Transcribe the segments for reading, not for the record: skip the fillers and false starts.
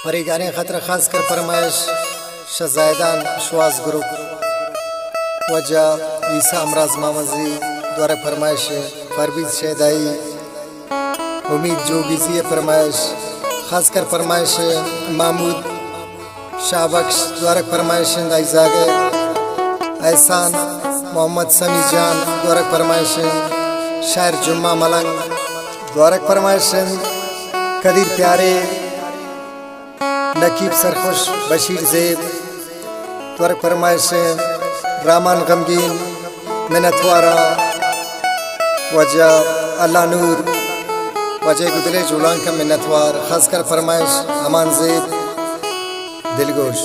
पर ये गाने खतरा खास कर फरमाइश शजायदान शवाज ग्रुप वजह ईसा अमराज मामजी द्वारा फरमाइश परवीज शहदाई उम्मीद जो बिजी फरमाइश खास कर फरमाइश महमूद शाहबख्श द्वारा फरमाइश दाइजागे एहसान मोहम्मद समी जान द्वारा फरमाइश शायर जुम्मा मलंग द्वारा फरमाइश कदीर प्यारे नकीब सरखुश बशीर ज़ेब द्वारा फरमाइश रामान गमगीन मिन्नतवारा वजह अल्लाह नूर वजह गुदले जुलान का मिन्नतवार खासकर फरमाइश अमान ज़ेब दिलगोश।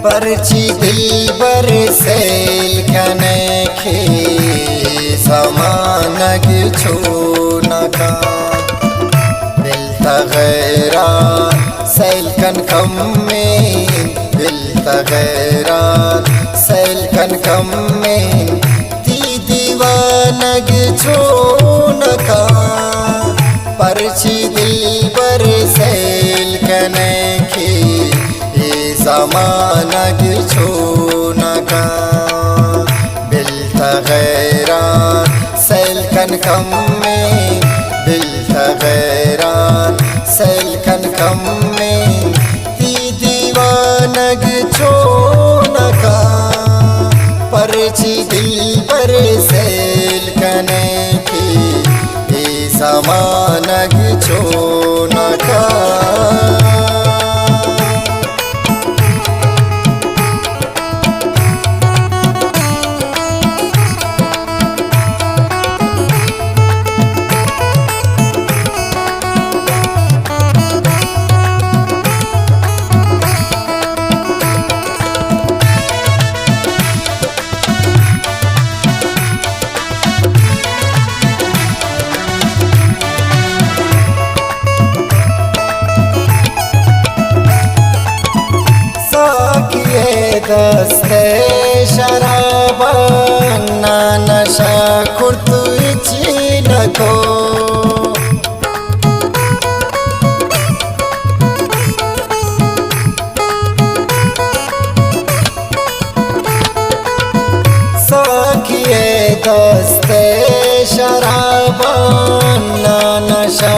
परची दिल बर सैल कने खे ज़मानग छोनका दिल तगैरा सैल कन कम में दिल तगैरा सैल कन कम में ती दीवानग छोनका परची दिल बर सैल कने खे ज़मानग छोनका बिल तगैरान सैल कन कम में बिल तगैरान सैल कन कम में ती दीवानग छोनका परची दिल पर सैल कने की ज़मानग छोनका। दस्ते शराबा ना नशा खुर्तु चिनको साकिए दस्ते शराबा ना नशा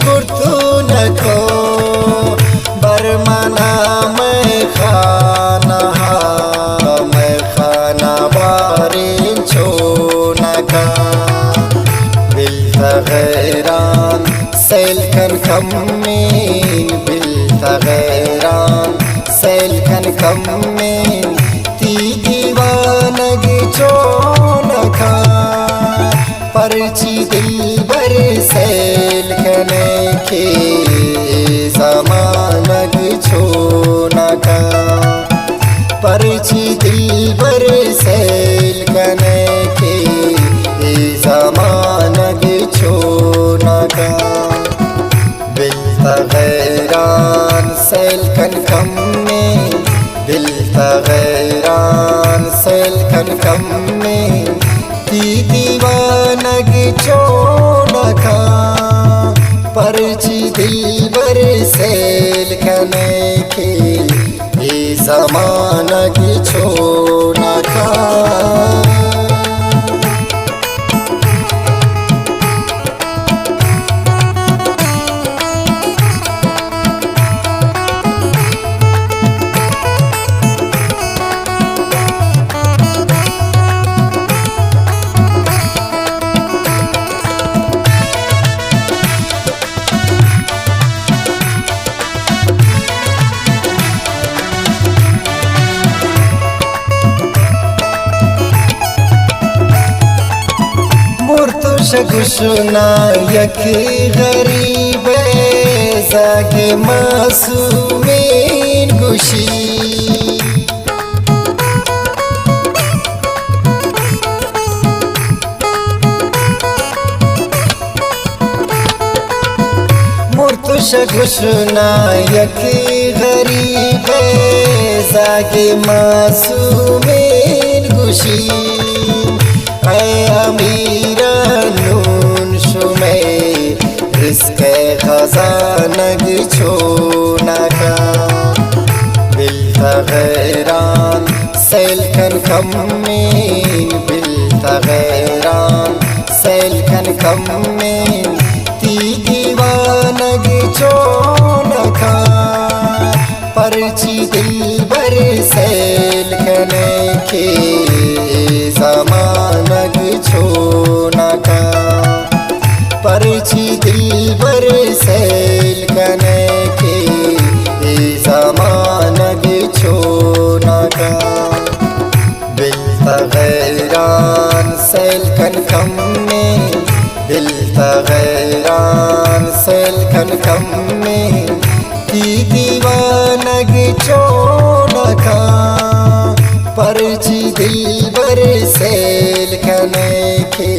खुर्तु नको बरमना में खाना मैं खाना बारिन छोनका बिल तगैरान सैल कन कम में बिल तगैरान सैल कन कम में ती दीवानग छोनका परची दिल बर सैल कने के ज़मानग छोनका परची दिल बर सैल कने के ज़मानग छोनका बिल तगैरान सैल कन कम में बिल तगैरान सैल कन कम में ती दीवानग छोनका परची दिल बर सैल कने के ज़मानग छोनका। गुशना यकी गरीब जागे मासूमीन गुशी शगुशना यकी गरीब जागे मासूमेन गुशी ऐ अमीरा नून शुमे रिस्के खजानग छोनका बिल्तगैरान सेल कन कम्मेन बिल्तगैरान सेल कन कम्मेन ती दीवानग छोनका परची दिल बर सेल कने के ज़मानग छोनका परची दिल बर सेल कने के ज़मानग छोनका बिल्तगैरान सेल कन कम्मे बिल्तगैरान सेल कन कम्मे ती दीवानग छोनका परची दिल बर सेल कने के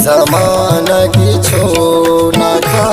ज़मानग छोनका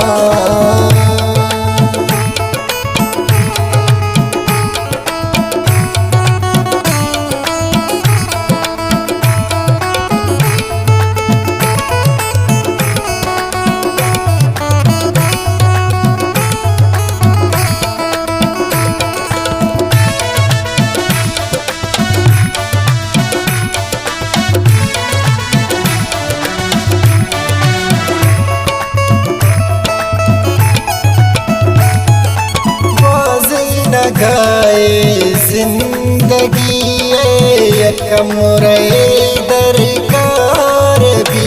गाए जिंदगी यकम रे दरकार भी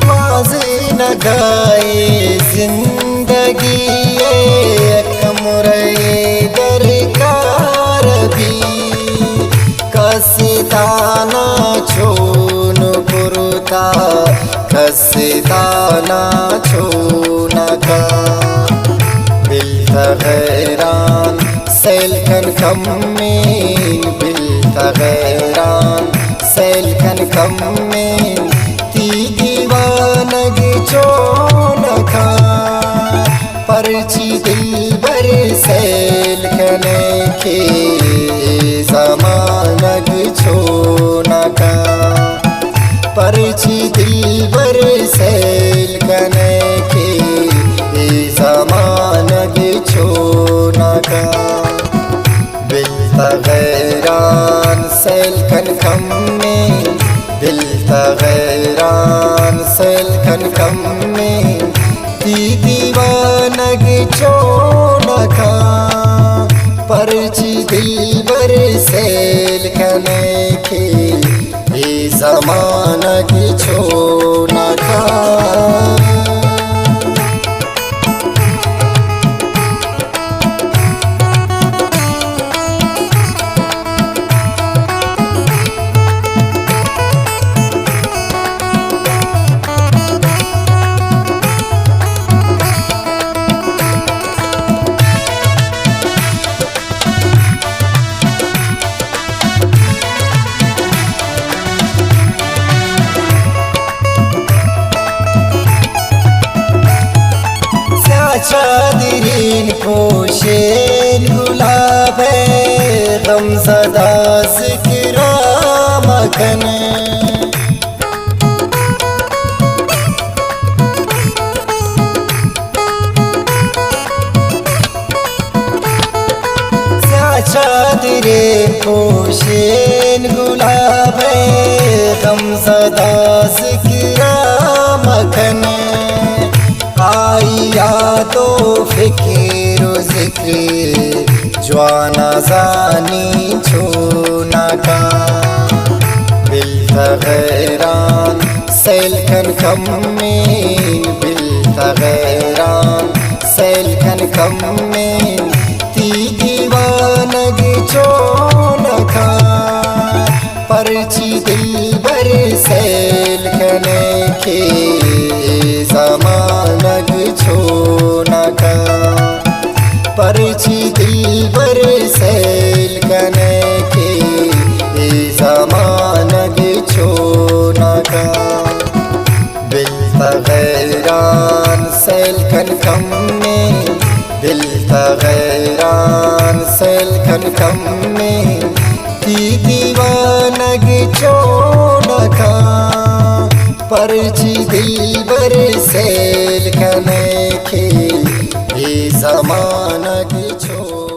बाज़े न गाए जिंदगी यकम रे दरकार भी कसिदाना छोन पुरुता कसिदाना छोनका बिल्तगैरान सेल कन कम्मेन बिल्तगैरान सेल कन कम्मेन ती दीवानग छोनका परची दिल बर सेल कने के ज़मानग छोनका परची दिल बर सेल कने के ज़मानग छोनका बिल्तगैरान सेल कन कम्मे बिल्तगैरान सेल कन कम्मे ती दीवानग छोनका परची दिल बर सेल कने के ज़मानग छोनका चादरीन पोशेन गुलाब गम सदा ज़िक्रा मखन चादरे पोशेन गुलाब गम सदा ज़िक्रा मखन आई यादो फिक्र ज़िक्र जवाना ज़ानी छोनका बिल्तगैरान सेल कन कम्मेन बिल्तगैरान सेल कन कम्मेन ती दीवानग छोनका परची दिल बर सेल कने के ज़मानग छोनका परची दिल बर सेल कने के हैरान सेल खन कम में ती दीवानगी चोनका परची दिल बर सेल कने के ये जमाना की छो।